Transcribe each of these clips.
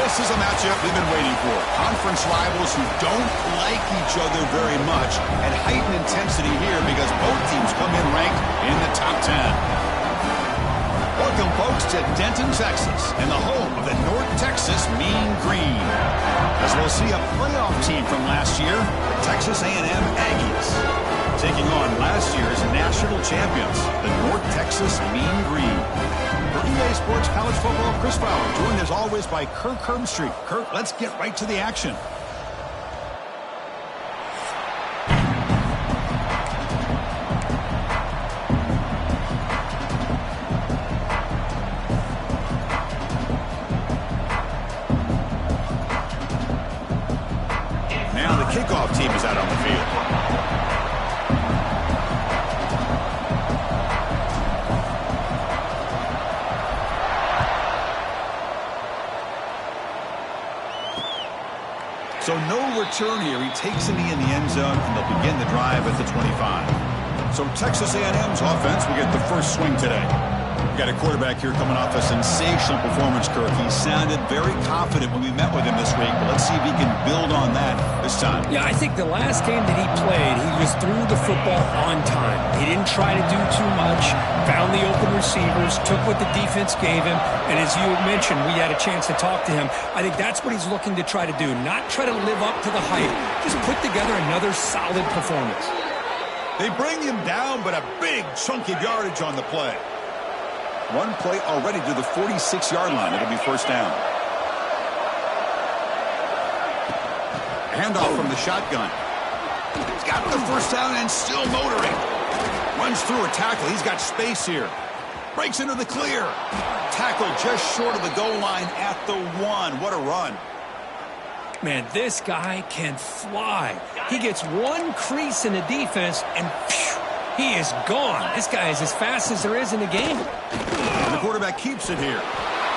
This is a matchup we've been waiting for. Conference rivals who don't like each other very much, and heightened intensity here because both teams come in ranked in the top 10. Welcome, folks, to Denton, Texas, and the home of the North Texas Mean Green. As we'll see a playoff team from last year, the Texas A&M Aggies, taking on last year's national champions, the North Texas Mean Green. For EA Sports College Football, Chris Fowler, joined as always by Kirk Herbstreit. Kirk, let's get right to the action. Now the kickoff team is out on the field. So no return here. He takes a knee in the end zone, and they'll begin the drive at the 25. So Texas A&M's offense will get the first swing today. We've got a quarterback here coming off a sensational performance, Kirk. He sounded very confident when we met with him this week, but let's see if he can build on that this time. Yeah, I think the last game that he played, he was through the football on time. He didn't try to do too much, found the open receivers, took what the defense gave him, and as you mentioned, we had a chance to talk to him. I think that's what he's looking to try to do, not try to live up to the hype, just put together another solid performance. They bring him down, but a big chunk of yardage on the play. One play already to the 46-yard line. It'll be first down. Handoff from the shotgun. He's got the first down and still motoring. Runs through a tackle. He's got space here. Breaks into the clear. Tackle just short of the goal line at the 1. What a run. Man, this guy can fly. He gets one crease in the defense, and phew, he is gone. This guy is as fast as there is in the game. And the quarterback keeps it here.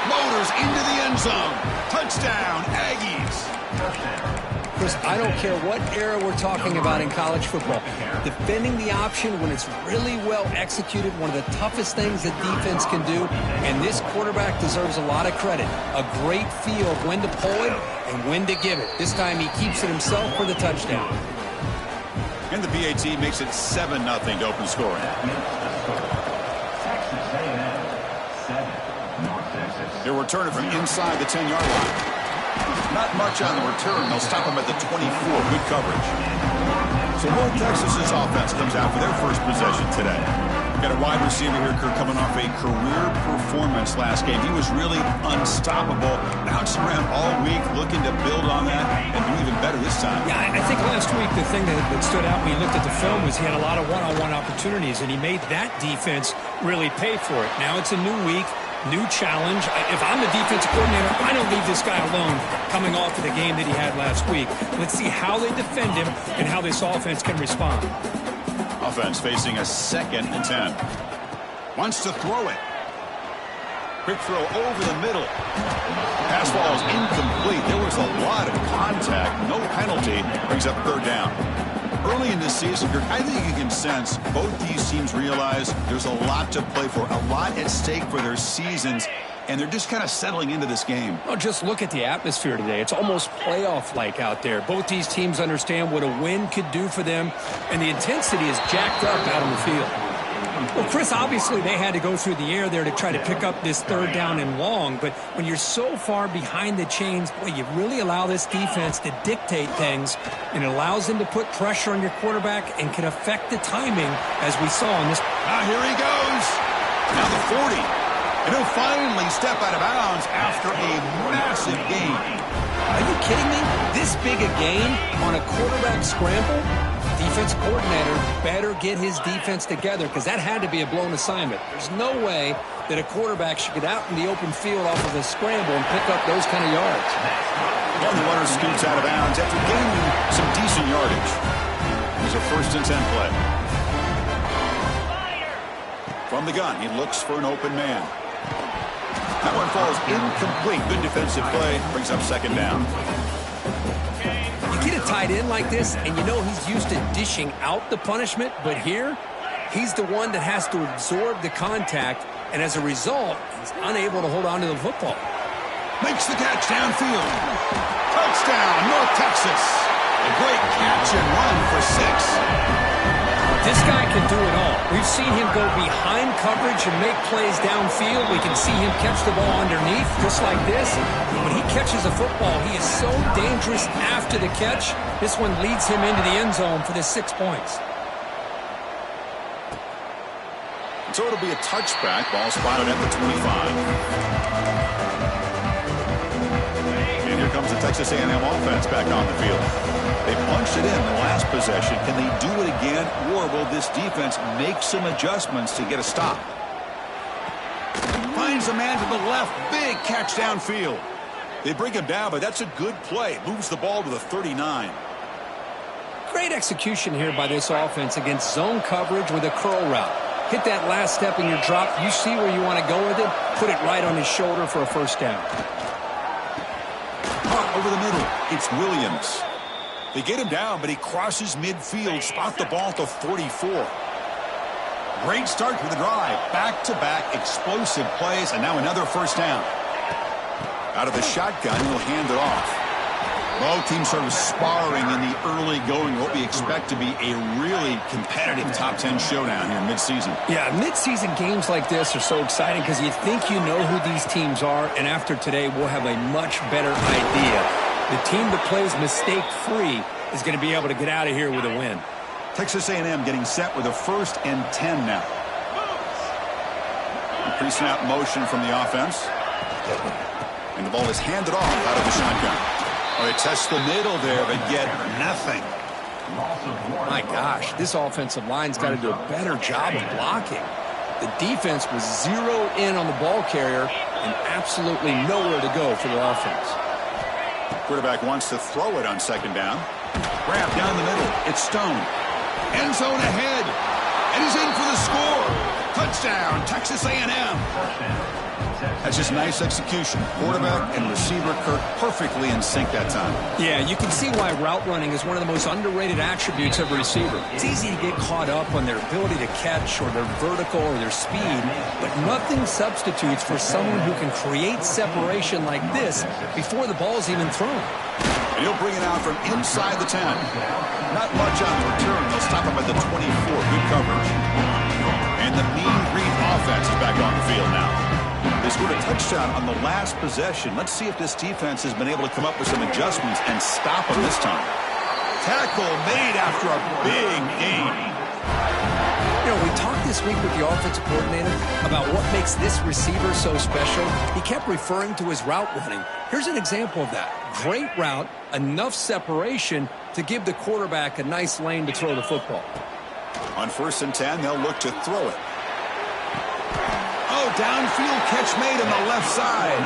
Motors into the end zone. Touchdown, Aggies. Chris, I don't care what era we're talking about in college football. Defending the option when it's really well executed, one of the toughest things that defense can do, and this quarterback deserves a lot of credit. A great feel of when to pull it and when to give it. This time he keeps it himself for the touchdown. And the PAT makes it 7-0 to open scoring. They'll return it from inside the 10-yard line. Not much on the return. They'll stop him at the 24. Good coverage. So North Texas's offense comes out for their first possession today. Got a wide receiver here, Kirk, coming off a career performance last game. He was really unstoppable. Bouncing around all week, looking to build on that and do even better this time. Yeah, I think last week the thing that stood out when you looked at the film was he had a lot of one-on-one opportunities, and he made that defense really pay for it. Now it's a new week. New challenge. If I'm the defensive coordinator, I don't leave this guy alone coming off of the game that he had last week. Let's see how they defend him and how this offense can respond. Offense facing a 2nd and 10. Wants to throw it. Quick throw over the middle. Pass ball is incomplete. There was a lot of contact. No penalty. Brings up 3rd down. Early in this season, I think you can sense both these teams realize there's a lot to play for, a lot at stake for their seasons, and they're just kind of settling into this game. Well, just look at the atmosphere today. It's almost playoff-like out there. Both these teams understand what a win could do for them, and the intensity is jacked up out on the field. Well, Chris, obviously they had to go through the air there to try to pick up this 3rd down and long, but when you're so far behind the chains, boy, you really allow this defense to dictate things, and it allows them to put pressure on your quarterback and can affect the timing, as we saw in this. Now here he goes. Now the 40. And he'll finally step out of bounds after a massive gain. Are you kidding me? This big a gain on a quarterback scramble? Defensive coordinator better get his defense together, because that had to be a blown assignment. There's no way that a quarterback should get out in the open field off of a scramble and pick up those kind of yards. Well, the runner scoots out of bounds after gaining some decent yardage. It's a 1st and 10 play. From the gun, he looks for an open man. That one falls incomplete. Good defensive play. Brings up 2nd down. You get a tight end like this, and you know he's used to dishing out the punishment, but here, he's the one that has to absorb the contact, and as a result, he's unable to hold on to the football. Makes the catch downfield. Touchdown, North Texas. A great catch and run for 6. This guy can do it all. We've seen him go behind coverage and make plays downfield. We can see him catch the ball underneath, just like this. But when he catches a football, he is so dangerous after the catch. This one leads him into the end zone for the 6 points. So it'll be a touchback. Ball spotted at the 25. And here comes the Texas A&M offense back on the field. They punched it in the last possession. Can they do it again, or will this defense make some adjustments to get a stop? Finds a man to the left. Big catch downfield. They bring him down, but that's a good play. Moves the ball to the 39. Great execution here by this offense against zone coverage with a curl route. Hit that last step in your drop. You see where you want to go with it. Put it right on his shoulder for a first down. Over the middle. It's Williams. They get him down, but he crosses midfield. Spot the ball at the 44. Great start to the drive. Back-to-back explosive plays, and now another first down. Out of the shotgun, he'll hand it off. Both teams sort of sparring in the early going, what we expect to be a really competitive top 10 showdown here mid-season. Yeah, mid-season games like this are so exciting because you think you know who these teams are, and after today, we'll have a much better idea. The team that plays mistake-free is going to be able to get out of here with a win. Texas A&M getting set with a 1st and 10 now. Pre-snap motion from the offense. And the ball is handed off out of the shotgun. Oh, they test the middle there, but get nothing. My gosh, this offensive line's got to do a better job of blocking. The defense was zeroed in on the ball carrier and absolutely nowhere to go for the offense. Quarterback wants to throw it on 2nd down. Grab down the middle. It's Stone. End zone ahead. And he's in for the score. Touchdown, Texas A&M. That's just nice execution. Quarterback and receiver Kirk perfectly in sync that time. Yeah, you can see why route running is one of the most underrated attributes of a receiver. It's easy to get caught up on their ability to catch or their vertical or their speed, but nothing substitutes for someone who can create separation like this before the ball's even thrown. And he'll bring it out from inside the 10. Not much on the return. They'll stop him at the 24. Good coverage. And the Mean Green offense is back on the field now. They scored a touchdown on the last possession. Let's see if this defense has been able to come up with some adjustments and stop them this time. Tackle made after a big gain. You know, we talked this week with the offensive coordinator about what makes this receiver so special. He kept referring to his route running. Here's an example of that. Great route, enough separation to give the quarterback a nice lane to throw the football. On 1st and 10, they'll look to throw it. Oh, downfield catch made on the left side.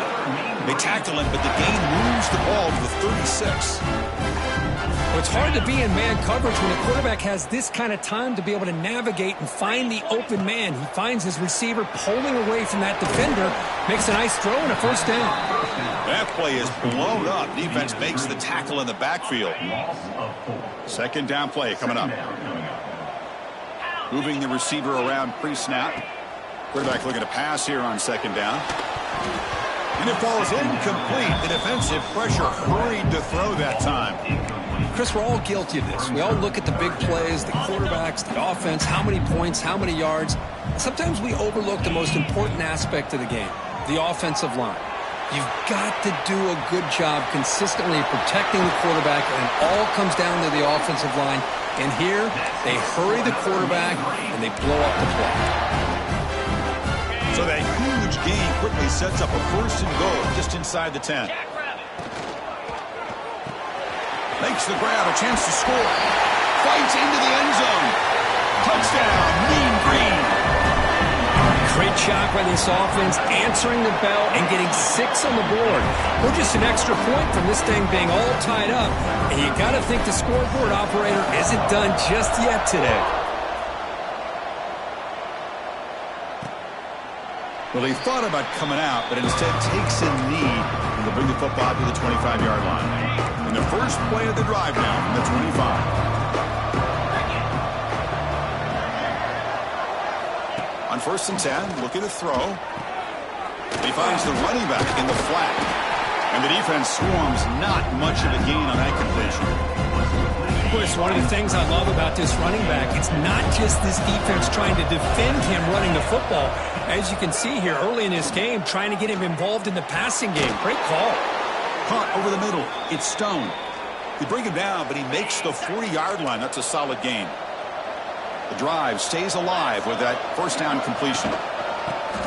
They tackle him, but the gain moves the ball to the 36. Well, it's hard to be in man coverage when the quarterback has this kind of time to be able to navigate and find the open man. He finds his receiver pulling away from that defender, makes a nice throw and a first down. That play is blown up. Defense makes the tackle in the backfield. 2nd down play coming up. Moving the receiver around pre-snap. Quarterback looking to pass here on 2nd down. And it falls incomplete. The defensive pressure hurried to throw that time. Chris, we're all guilty of this. We all look at the big plays, the quarterbacks, the offense, how many points, how many yards. Sometimes we overlook the most important aspect of the game, the offensive line. You've got to do a good job consistently protecting the quarterback, and it all comes down to the offensive line. And here, they hurry the quarterback, and they blow up the play. So that huge gain quickly sets up a 1st and goal just inside the 10. Makes the grab, a chance to score. Fights into the end zone. Touchdown, Mean Green. Great job by this offense, answering the bell and getting 6 on the board. We're just an extra point from this thing being all tied up. And you got to think the scoreboard operator isn't done just yet today. Well, he thought about coming out, but instead takes a knee and they'll bring the football to the 25-yard line. And the first play of the drive now from the 25. On 1st and 10, looking to throw. He finds the running back in the flat. And the defense swarms not much of a gain on that completion. Chris, one of the things I love about this running back, it's not just this defense trying to defend him running the football. As you can see here early in this game, trying to get him involved in the passing game. Great call. Caught over the middle. It's Stone. They bring him down, but he makes the 40-yard line. That's a solid gain. The drive stays alive with that first down completion.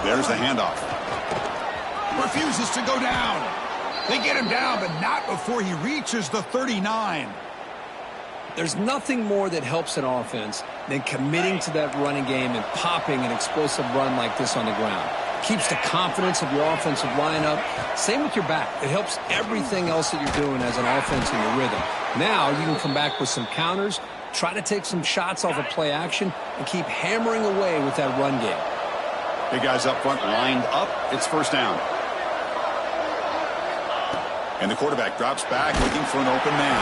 There's the handoff. Refuses to go down. They get him down, but not before he reaches the 39. There's nothing more that helps an offense than committing to that running game and popping an explosive run like this on the ground. Keeps the confidence of your offensive lineup. Same with your back. It helps everything else that you're doing as an offense in your rhythm. Now you can come back with some counters, try to take some shots off of play action, and keep hammering away with that run game. Big guys up front lined up. It's first down. And the quarterback drops back looking for an open man.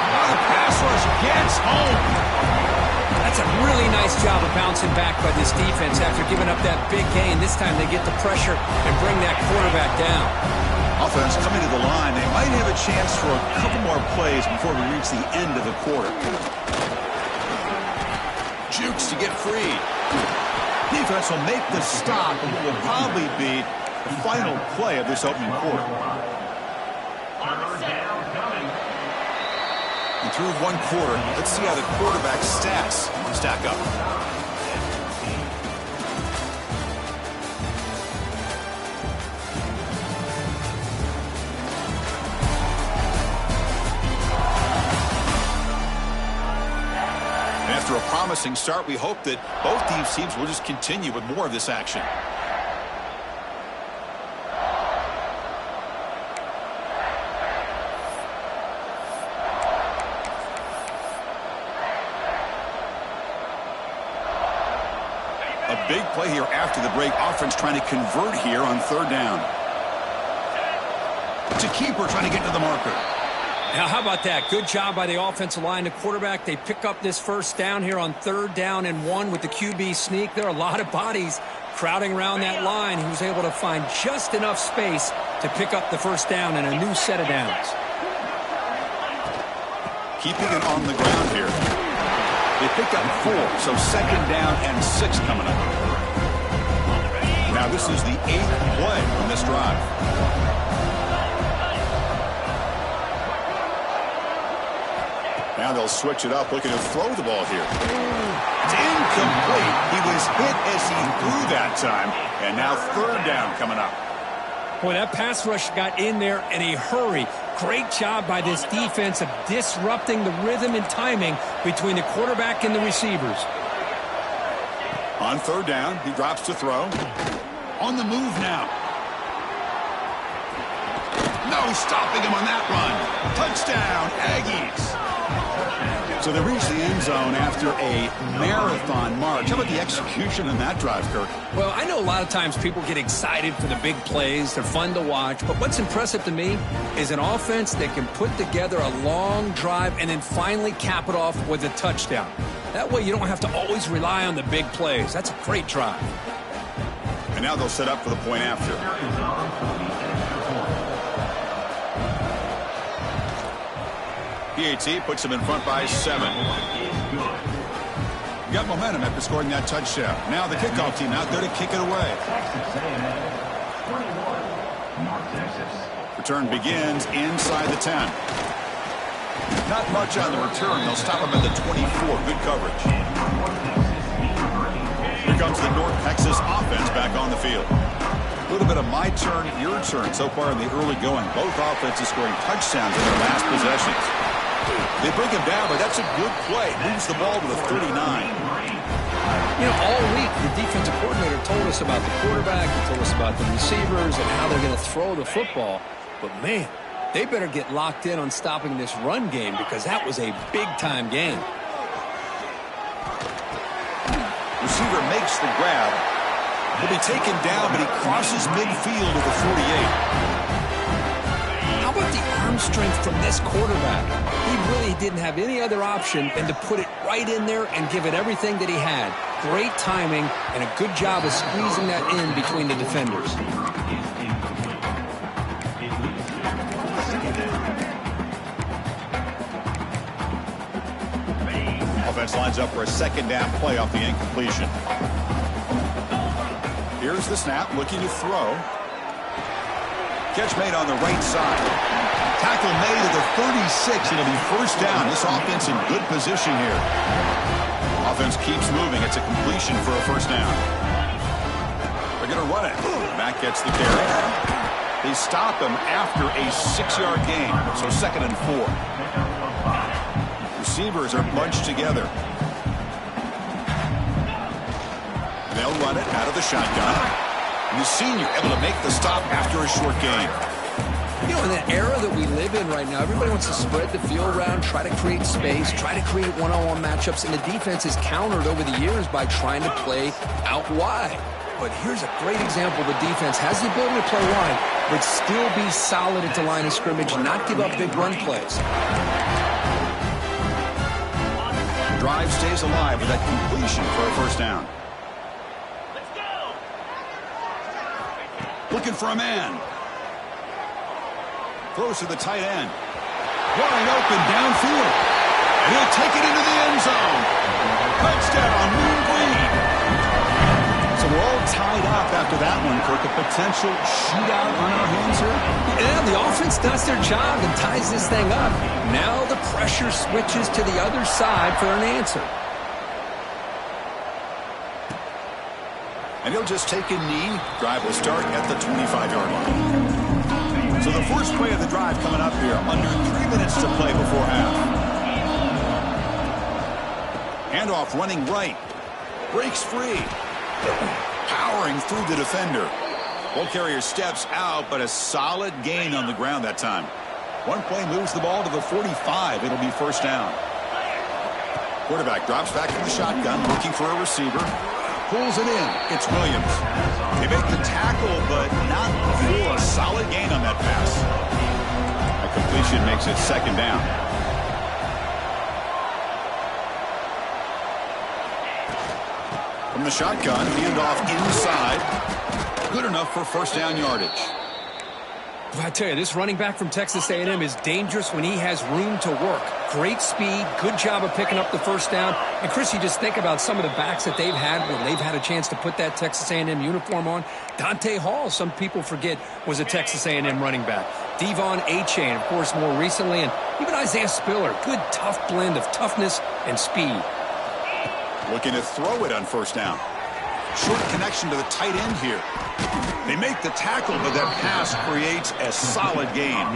The pass rush gets home. That's a really nice job of bouncing back by this defense after giving up that big gain. This time they get the pressure and bring that quarterback down. Offense coming to the line. They might have a chance for a couple more plays before we reach the end of the quarter. Jukes to get free. Defense will make the stop, and it will probably be the final play of this opening quarter. And through one quarter, let's see how the quarterback stats stack up. After a promising start, we hope that both these teams will just continue with more of this action. A big play here after the break. Offense trying to convert here on third down. To keeper trying to get to the marker. Now, how about that? Good job by the offensive line. The quarterback, they pick up this first down here on third down and 1 with the QB sneak. There are a lot of bodies crowding around that line. He was able to find just enough space to pick up the first down and a new set of downs. Keeping it on the ground here. They picked up 4, so second down and 6 coming up. Now this is the 8th play on this drive. Now they'll switch it up, looking to throw the ball here. It's incomplete. He was hit as he threw that time, and now third down coming up. Boy, that pass rush got in there in a hurry. Great job by this defense of disrupting the rhythm and timing between the quarterback and the receivers. On third down, he drops to throw. On the move now. No stopping him on that run. Touchdown, Aggies. So they reach the end zone after a marathon march. How about the execution in that drive, Kirk? Well, I know a lot of times people get excited for the big plays. They're fun to watch. But what's impressive to me is an offense that can put together a long drive and then finally cap it off with a touchdown. That way you don't have to always rely on the big plays. That's a great drive. And now they'll set up for the point after. PAT puts them in front by 7. Got momentum after scoring that touchdown. Now the kickoff team out there to kick it away. Return begins inside the 10. Not much on the return. They'll stop him at the 24. Good coverage. Here comes the North Texas offense back on the field. A little bit of my turn, your turn so far in the early going. Both offenses scoring touchdowns in their last possessions. They bring him down, but that's a good play. Moves the ball to the 39. You know, all week, the defensive coordinator told us about the quarterback. He told us about the receivers and how they're going to throw the football. But, man, they better get locked in on stopping this run game because that was a big-time game. Receiver makes the grab. He'll be taken down, but he crosses midfield at the 48. How about the arm strength from this quarterback? He really didn't have any other option than to put it right in there and give it everything that he had. Great timing and a good job of squeezing that in between the defenders. offense lines up for a second down play off the incompletion. Here's the snap, looking to throw. Catch made on the right side. Tackle made at the 36. It'll be first down. This offense in good position here. Offense keeps moving. It's a completion for a first down. They're going to run it. Back gets the carry. They stop him after a 6-yard gain. So 2nd and 4. Receivers are bunched together. They'll run it out of the shotgun. And the senior able to make the stop after a short gain. You know, in the era that we live in right now, everybody wants to spread the field around, try to create space, try to create one-on-one matchups, and the defense is countered over the years by trying to play out wide. But here's a great example. The defense has the ability to play wide, but still be solid at the line of scrimmage, not give up big run plays. Drive stays alive with that completion for a first down. Looking for a man. Throws to the tight end. Wide open downfield. And he'll take it into the end zone. Touchdown, Moon Green. So we're all tied up after that one, Kirk. A potential shootout on our hands here. Yeah, the offense does their job and ties this thing up. Now the pressure switches to the other side for an answer. And he'll just take a knee. Drive will start at the 25-yard line. So the first play of the drive coming up here. Under 3 minutes to play before half. Handoff running right. Breaks free. Powering through the defender. Ball carrier steps out, but a solid gain on the ground that time. One play moves the ball to the 45. It'll be first down. Quarterback drops back in the shotgun, looking for a receiver. Pulls it in. It's Williams. They make the tackle, but not before a solid gain on that pass. A completion makes it second down. From the shotgun, handoff inside. Good enough for first down yardage. I tell you, this running back from Texas A&M is dangerous when he has room to work. Great speed, good job of picking up the first down. And, Chris, you just think about some of the backs that they've had when they've had a chance to put that Texas A&M uniform on. Dante Hall, some people forget, was a Texas A&M running back. Devon Achane, of course, more recently. And even Isaiah Spiller, good, tough blend of toughness and speed. Looking to throw it on first down. Short connection to the tight end here. They make the tackle, but that pass creates a solid gain.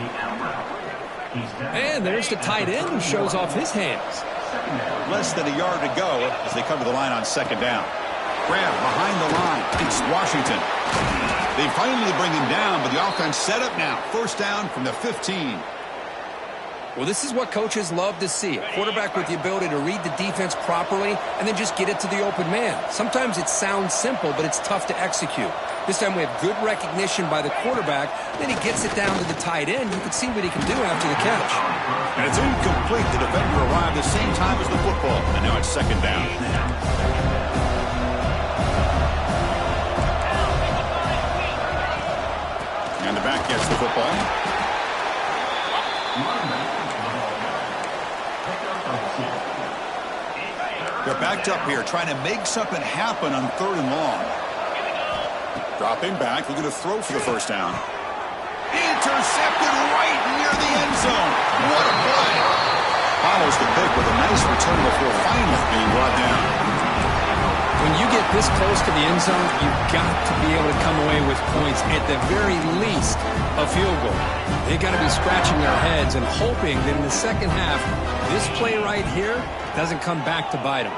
And there's the tight end who shows off his hands. Less than a yard to go as they come to the line on second down. Grab behind the line. It's Washington. They finally bring him down, but the offense set up now. First down from the 15. Well, this is what coaches love to see. A quarterback with the ability to read the defense properly and then just get it to the open man. Sometimes it sounds simple, but it's tough to execute. This time we have good recognition by the quarterback. Then he gets it down to the tight end. You can see what he can do after the catch. And it's incomplete. The defender arrived the same time as the football. And now it's second down. And the back gets the football. They're backed up here, trying to make something happen on third and long. Dropping back, looking to throw for the first down. Intercepted right near the end zone. What a play. Follows the pick with a nice return before finally being brought down. When you get this close to the end zone, you've got to be able to come away with points, at the very least, a field goal. They've got to be scratching their heads and hoping that in the second half, this play right here doesn't come back to bite them.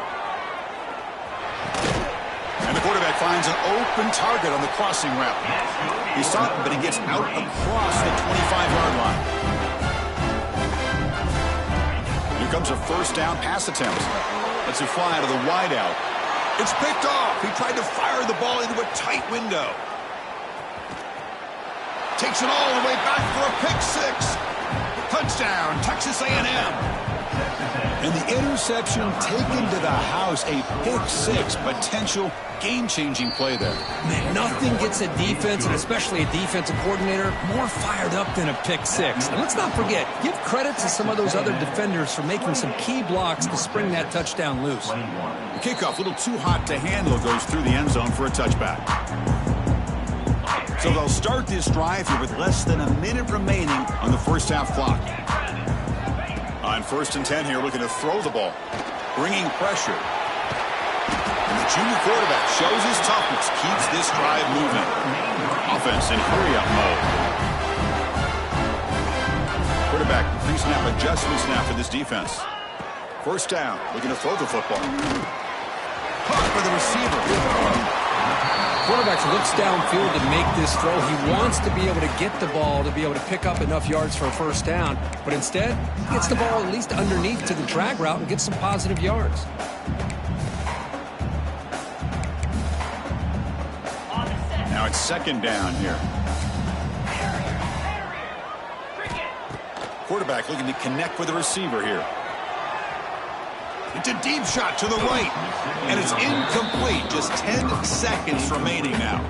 And the quarterback finds an open target on the crossing route. He saw it, but he gets out across the 25-yard line. Here comes a first down pass attempt. Lets it fly to the wideout. It's picked off. He tried to fire the ball into a tight window. Takes it all the way back for a pick six. Touchdown, Texas A&M. And the interception taken to the house, a pick-6, potential game-changing play there. Man, nothing gets a defense, and especially a defensive coordinator, more fired up than a pick-6. And let's not forget, give credit to some of those other defenders for making some key blocks to spring that touchdown loose. The kickoff, a little too hot to handle, goes through the end zone for a touchback. So they'll start this drive here with less than a minute remaining on the first half clock. On 1st and 10 here, looking to throw the ball, bringing pressure. And the junior quarterback shows his toughness, keeps this drive moving. Offense in hurry-up mode. Quarterback pre-snap adjustments now for this defense. 1st down, looking to throw the football. Caught for the receiver. Quarterback looks downfield to make this throw. He wants to be able to get the ball to be able to pick up enough yards for a 1st down. But instead, he gets the ball at least underneath to the drag route and gets some positive yards. Now it's 2nd down here. Quarterback looking to connect with the receiver here. It's a deep shot to the right, and it's incomplete. Just 10 seconds remaining now.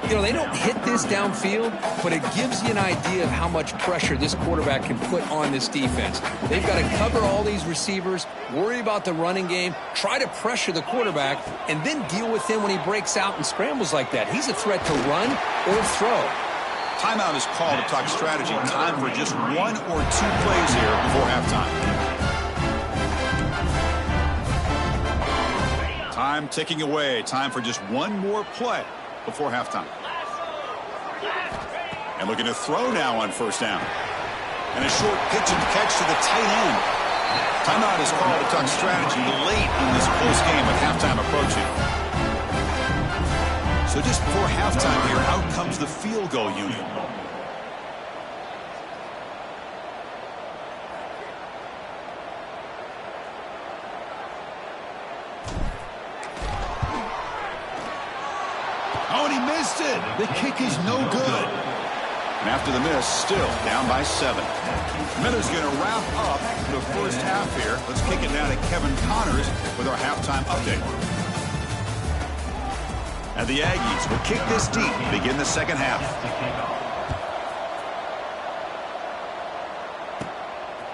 You know, they don't hit this downfield, but it gives you an idea of how much pressure this quarterback can put on this defense. They've got to cover all these receivers, worry about the running game, try to pressure the quarterback, and then deal with him when he breaks out and scrambles like that. He's a threat to run or throw. Timeout is called to talk strategy. Time for just 1 or 2 plays here before halftime. Time ticking away. Time for just 1 more play before halftime. And looking to throw now on 1st down. And a short pitch and catch to the tight end. Timeout is called to talk strategy late in this close game with halftime approaching. So just before halftime here, out comes the field goal unit. Oh, and he missed it. The kick is no good. And after the miss, still down by 7. Miller's going to wrap up the 1st half here. Let's kick it down to Kevin Connors with our halftime update. And the Aggies will kick this deep to begin the 2nd half.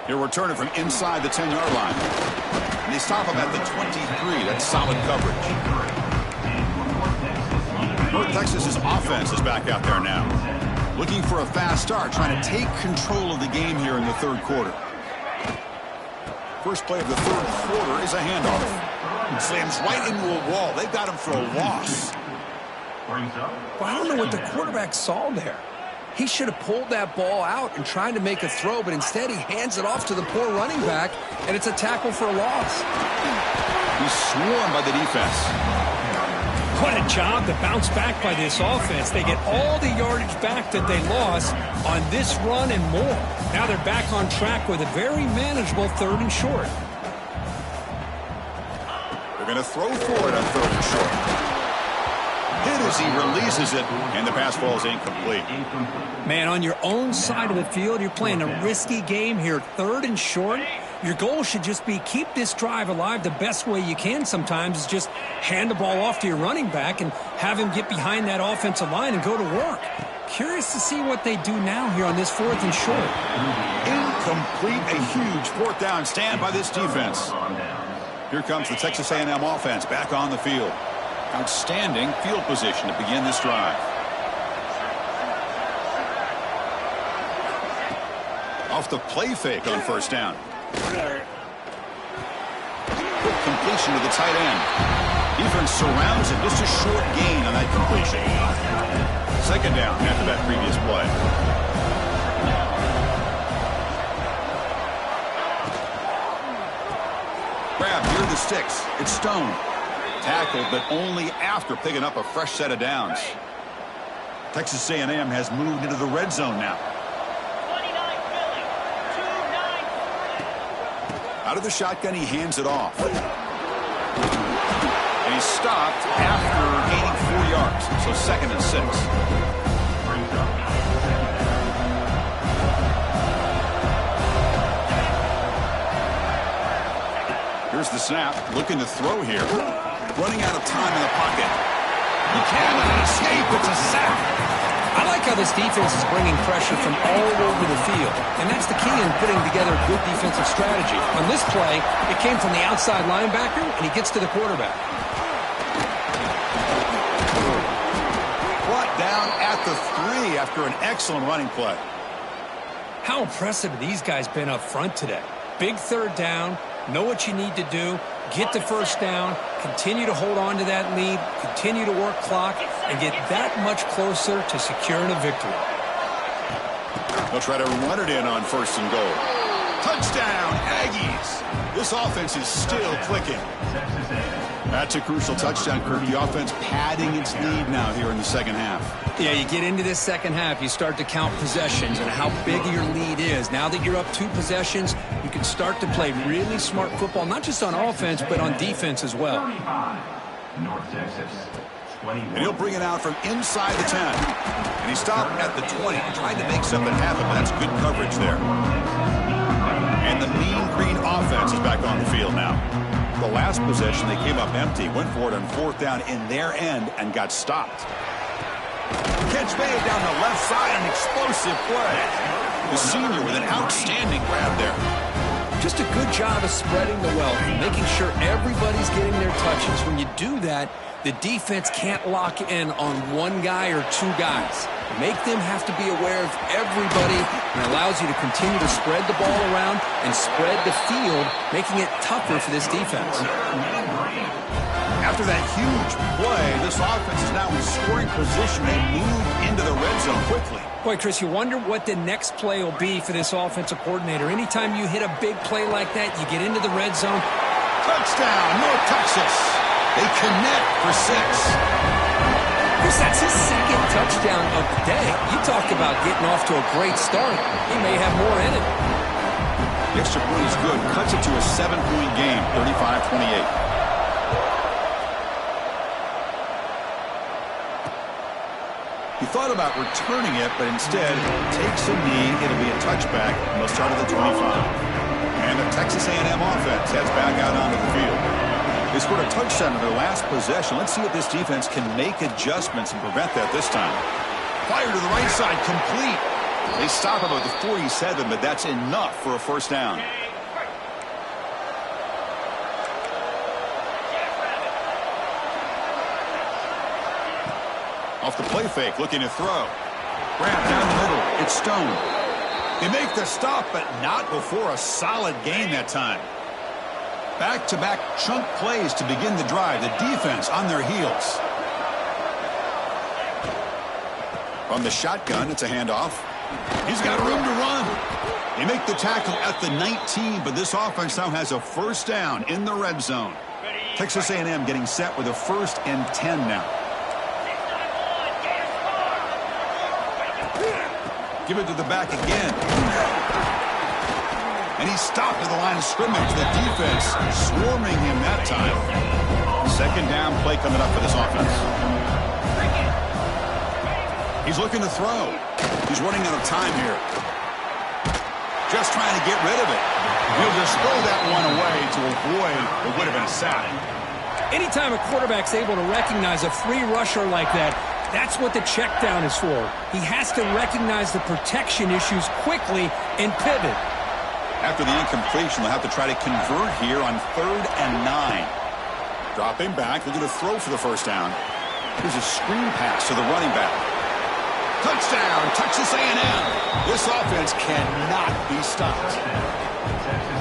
He'll return it from inside the 10-yard line. And they stop him at the 23. That's solid coverage. North Texas's offense is back out there now. Looking for a fast start, trying to take control of the game here in the 3rd quarter. First play of the 3rd quarter is a handoff. Slams right into a wall. They've got him for a loss. Well, I don't know what the quarterback saw there. He should have pulled that ball out and tried to make a throw, but instead he hands it off to the poor running back, and it's a tackle for a loss. He's swarmed by the defense. What a job to bounce back by this offense. They get all the yardage back that they lost on this run and more. Now they're back on track with a very manageable 3rd and short. They're going to throw for it on 3rd and short. Hit as he releases it, and the pass ball is incomplete. Man, on your own side of the field, you're playing a risky game here. 3rd and short. Your goal should just be keep this drive alive the best way you can sometimes is just hand the ball off to your running back and have him get behind that offensive line and go to work. Curious to see what they do now here on this 4th and short. Incomplete, a huge 4th down stand by this defense. Here comes the Texas A&M offense back on the field. Outstanding field position to begin this drive. Off the play fake on 1st down. Quick completion to the tight end. Defense surrounds it. Just a short gain on that completion. 2nd down after that previous play. Grab near the sticks. It's Stone. Tackled, but only after picking up a fresh set of downs. Texas A&M has moved into the red zone now. Out of the shotgun, he hands it off. And he's stopped after gaining 4 yards. So 2nd and 6. Here's the snap, looking to throw here. Running out of time in the pocket. He cannot escape. It's a sack. I like how this defense is bringing pressure from all over the field, and that's the key in putting together good defensive strategy. On this play, it came from the outside linebacker, and he gets to the quarterback. Brought down at the 3 after an excellent running play. How impressive have these guys been up front today? Big third down, know what you need to do, get the first down, continue to hold on to that lead, continue to work clock, and get that much closer to securing a victory. They'll try to run it in on 1st and goal. Touchdown, Aggies! This offense is still clicking. That's a crucial touchdown, Kirk. The offense padding its lead now here in the second half. Yeah, you get into this second half, you start to count possessions and how big your lead is. Now that you're up 2 possessions, you can start to play really smart football, not just on offense, but on defense as well. North Texas. And he'll bring it out from inside the 10. And he stopped at the 20, trying to make something happen, but that's good coverage there. And the Mean Green offense is back on the field now. The last possession, they came up empty, went for it on 4th down in their end, and got stopped. Catch made down the left side, an explosive play. The senior with an outstanding grab there. Just a good job of spreading the wealth, making sure everybody's getting their touches. When you do that, the defense can't lock in on 1 guy or 2 guys. Make them have to be aware of everybody, and allows you to continue to spread the ball around and spread the field, making it tougher for this defense. After that huge play, this offense is now in scoring position. They move into the red zone quickly. Boy, Chris, you wonder what the next play will be for this offensive coordinator. Anytime you hit a big play like that, you get into the red zone. Touchdown, North Texas. They connect for 6. Chris, that's his 2nd touchdown of the day. You talk about getting off to a great start. He may have more in it. The extra point is good. Cuts it to a 7-point game, 35-28. He thought about returning it, but instead takes a knee. It'll be a touchback, and they'll start at the 25. And the Texas A&M offense heads back out onto the field. They scored a touchdown in their last possession. Let's see if this defense can make adjustments and prevent that this time. Fire to the right side, complete. They stop him at the 47, but that's enough for a first down. Off the play fake, looking to throw. Grab down the middle. It's Stone. They make the stop, but not before a solid gain that time. Back-to-back chunk plays to begin the drive. The defense on their heels. From the shotgun, it's a handoff. He's got room to run. They make the tackle at the 19, but this offense now has a first down in the red zone. Texas A&M getting set with a 1st and 10 now. Give it to the back again. And he's stopped at the line of scrimmage. The defense swarming him that time. 2nd down play coming up for this offense. He's looking to throw. He's running out of time here. Just trying to get rid of it. He'll just throw that one away to avoid what would have been a sack. Anytime a quarterback's able to recognize a free rusher like that, that's what the check down is for. He has to recognize the protection issues quickly and pivot. After the incompletion, they'll have to try to convert here on 3rd and 9. Dropping back, they're going to throw for the first down. Here's a screen pass to the running back. Touchdown, Texas A&M. This offense cannot be stopped.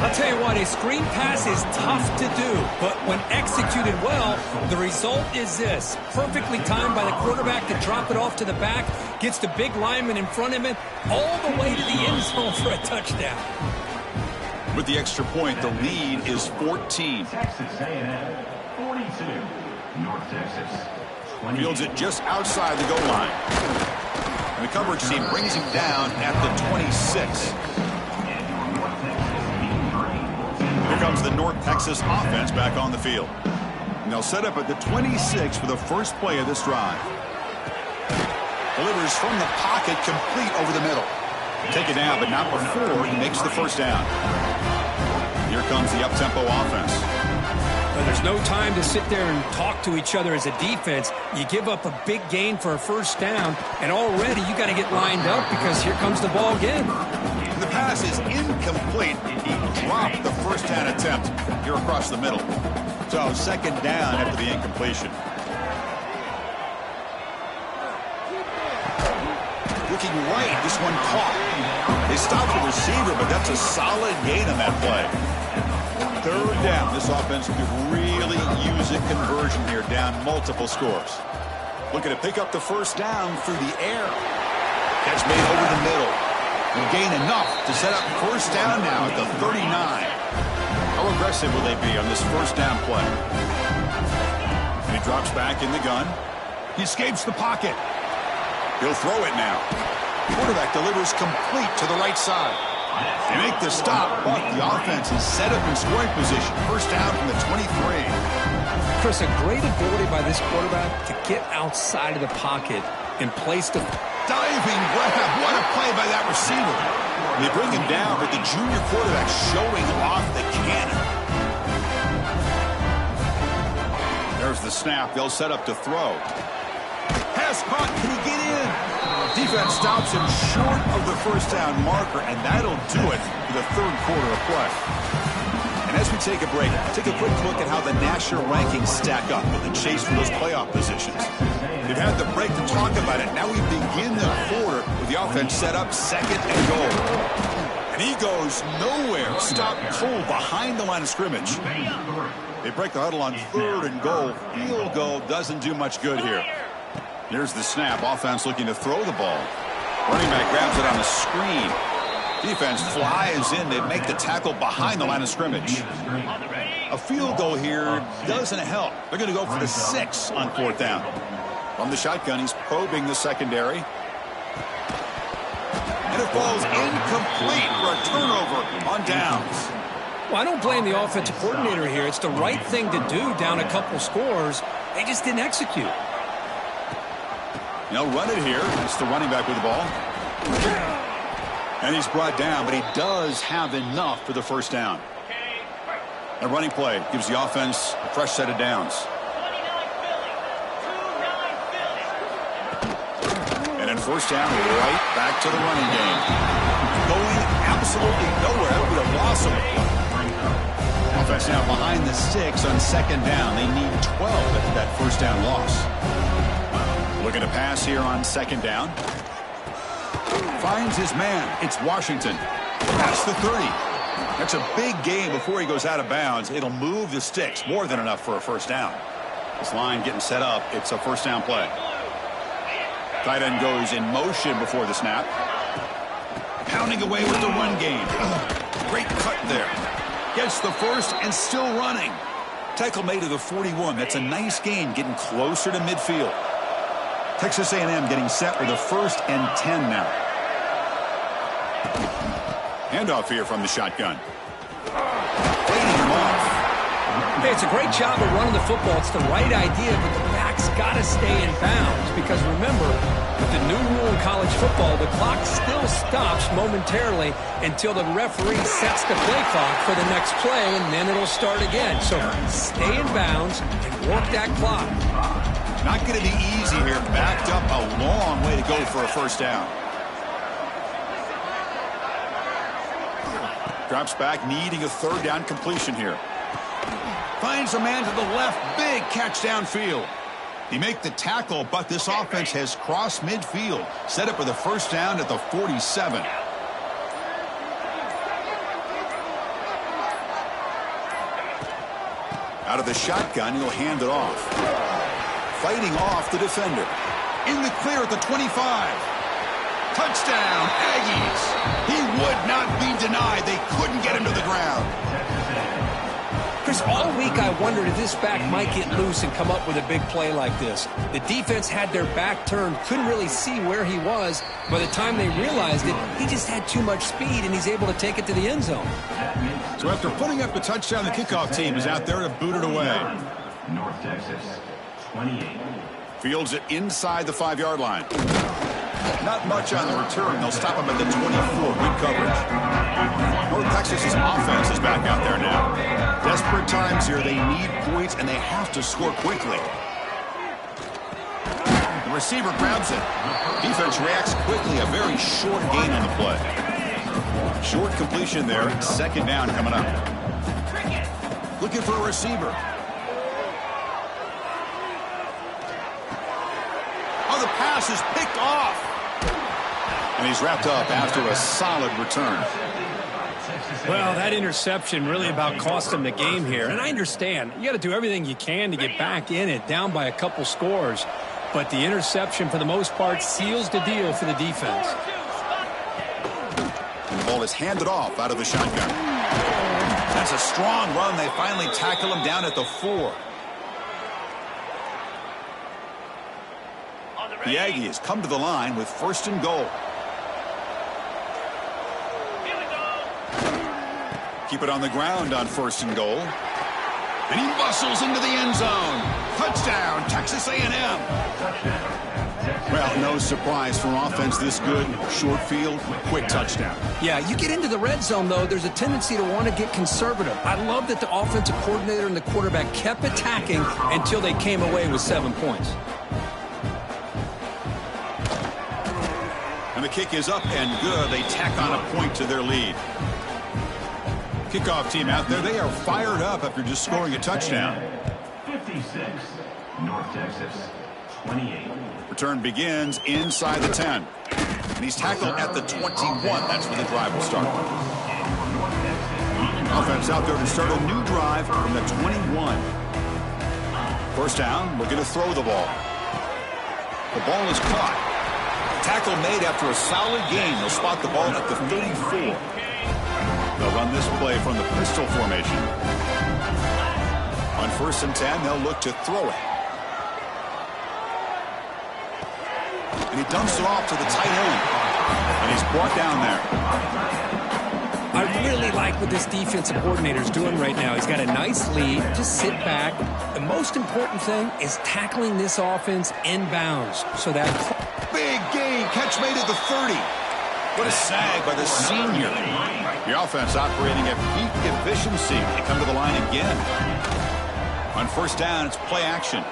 I'll tell you what, a screen pass is tough to do, but when executed well, the result is this. Perfectly timed by the quarterback to drop it off to the back, gets the big lineman in front of him, all the way to the end zone for a touchdown. With the extra point, the lead is 14. Texas A&M 42. North Texas 20. Fields it just outside the goal line. And the coverage team brings him down at the 26. Here comes the North Texas offense back on the field. And they'll set up at the 26 for the first play of this drive. Delivers from the pocket, complete over the middle. Take it down, but not before he makes the first down. Here comes the up-tempo offense. But there's no time to sit there and talk to each other as a defense. You give up a big gain for a first down, and already you got to get lined up because here comes the ball again. The pass is incomplete. He dropped the first down attempt here across the middle. So second down after the incompletion. Looking right, this one caught. They stopped the receiver, but that's a solid gain on that play. Third down. This offense could really use a conversion here, down multiple scores. Looking to pick up the first down through the air. Catch made over the middle. Will gain enough to set up first down now at the 39. How aggressive will they be on this first down play? And he drops back in the gun. He escapes the pocket. He'll throw it now. Quarterback delivers complete to the right side. They make the stop, but the offense is set up in scoring position. First down from the 23. Chris, a great ability by this quarterback to get outside of the pocket and place the diving grab. What a play by that receiver. They bring him down, but the junior quarterback showing off the cannon. There's the snap. They'll set up to throw. Pass caught. Can he get in? Defense stops him short of the first down marker, and that'll do it for the third quarter of play. And as we take a break, take a quick look at how the national rankings stack up in the chase for those playoff positions. They've had the break to talk about it. Now we begin the quarter with the offense set up second and goal. And he goes nowhere. Stop cold behind the line of scrimmage. They break the huddle on third and goal. Field goal doesn't do much good here. Here's the snap. Offense looking to throw the ball. Running back grabs it on the screen. Defense flies in. They make the tackle behind the line of scrimmage. A field goal here doesn't help. They're going to go for the 6 on fourth down. From the shotgun, he's probing the secondary. And it falls incomplete for a turnover on downs. Well, I don't blame the offensive coordinator here. It's the right thing to do down a couple scores. They just didn't execute. They'll run it here. It's the running back with the ball. And he's brought down, but he does have enough for the first down. A running play gives the offense a fresh set of downs. And then first down, right back to the running game. Going absolutely nowhere. That would be a loss of it. Offense now behind the 6 on second down. They need 12 after that first down loss. Looking to pass here on second down. Finds his man. It's Washington. Past the 30. That's a big gain before he goes out of bounds. It'll move the sticks. More than enough for a first down. This line getting set up. It's a first down play. Tight end goes in motion before the snap. Pounding away with the run game. Great cut there. Gets the first and still running. Tackle made to the 41. That's a nice gain, getting closer to midfield. Texas A&M getting set with a 1st and 10 now. Handoff here from the shotgun. Fading him off. Hey, it's a great job of running the football. It's the right idea, but the back's got to stay in bounds. Because remember, with the new rule in college football, the clock still stops momentarily until the referee sets the play clock for the next play, and then it'll start again. So stay in bounds and work that clock. Not going to be easy here. Backed up a long way to go for a first down. Drops back, needing a third down completion here. Finds a man to the left. Big catch downfield. He make the tackle, but this offense has crossed midfield. Set up for the first down at the 47. Out of the shotgun, he'll hand it off. Fighting off the defender. In the clear at the 25. Touchdown, Aggies. He would not be denied. They couldn't get him to the ground. Chris, all week I wondered if this back might get loose and come up with a big play like this. The defense had their back turned, couldn't really see where he was. By the time they realized it, he just had too much speed, and he's able to take it to the end zone. So after putting up the touchdown, the kickoff team is out there to boot it away. North Texas, 28. Fields it inside the 5-yard line. Not much on the return. They'll stop him at the 24. Good coverage. North Texas's offense is back out there now. Desperate times here. They need points, and they have to score quickly. The receiver grabs it. Defense reacts quickly. A very short gain on the play. Short completion there. Second down coming up. Looking for a receiver. Oh, the pass is picked off. And he's wrapped up after a solid return. Well, that interception really about cost him the game here. And I understand. You got to do everything you can to get back in it, down by a couple scores. But the interception, for the most part, seals the deal for the defense. And the ball is handed off out of the shotgun. That's a strong run. They finally tackle him down at the 4. The Aggies come to the line with 1st and goal. Keep it on the ground on 1st and goal. And he muscles into the end zone. Touchdown, Texas A&M. Well, no surprise for offense this good. Short field, quick touchdown. Yeah, you get into the red zone, though, there's a tendency to want to get conservative. I love that the offensive coordinator and the quarterback kept attacking until they came away with 7 points. And the kick is up and good. They tack on a point to their lead. Kickoff team out there, they are fired up after just scoring a touchdown. 56, North Texas, 28. Return begins inside the 10. And he's tackled at the 21. That's where the drive will start. Offense out there to start a new drive from the 21. 1st down, looking to throw the ball. The ball is caught. Tackle made after a solid gain. They'll spot the ball at the 34. They'll run this play from the pistol formation. On 1st and 10, they'll look to throw it. And he dumps it off to the tight end. And he's brought down there. I really like what this defensive coordinator is doing right now. He's got a nice lead. Just sit back. The most important thing is tackling this offense inbounds. So that big gain. Catch made at the 30. What a sag by the senior. The offense operating at peak efficiency. They come to the line again. On 1st down, it's play action.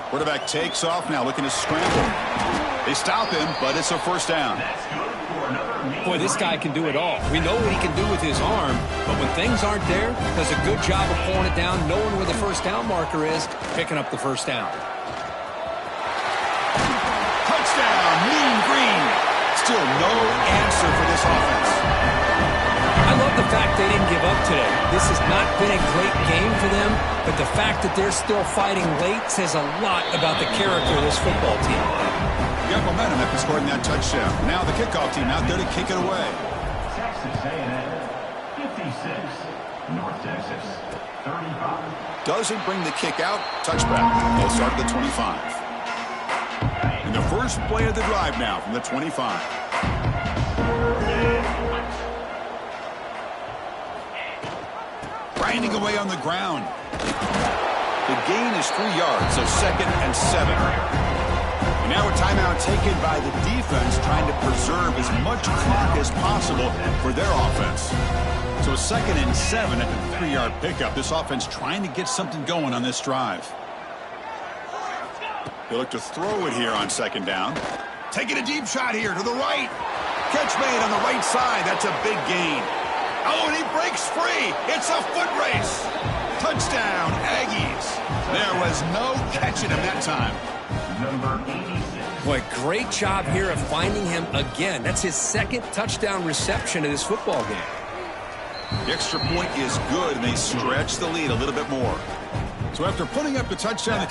Quarterback takes off now, looking to scramble. They stop him, but it's a 1st down. Boy, this guy can do it all. We know what he can do with his arm, but when things aren't there, does a good job of pulling it down, knowing where the 1st down marker is, picking up the 1st down. Touchdown, Mean Green. Still no answer for this offense. I love the fact they didn't give up today. This has not been a great game for them, but the fact that they're still fighting late says a lot about the character of this football team. You got momentum after scoring that touchdown. Now the kickoff team out there to kick it away. Texas A&M, 56, North Texas, 35. Doesn't bring the kick out. Touchback. They'll start at the 25. And the first play of the drive now from the 25. Grinding away on the ground. The gain is 3 yards, so 2nd and 7. And now a timeout taken by the defense, trying to preserve as much clock as possible for their offense. So 2nd and 7 at the 3-yard pickup. This offense trying to get something going on this drive. They look to throw it here on 2nd down. Taking a deep shot here to the right. Catch made on the right side. That's a big gain. Oh, and he breaks free. It's a foot race. Touchdown, Aggies. There was no catching him that time. Number 86. Boy, great job here of finding him again. That's his 2nd touchdown reception of this football game. The extra point is good, and they stretch the lead a little bit more. So after putting up the touchdown, the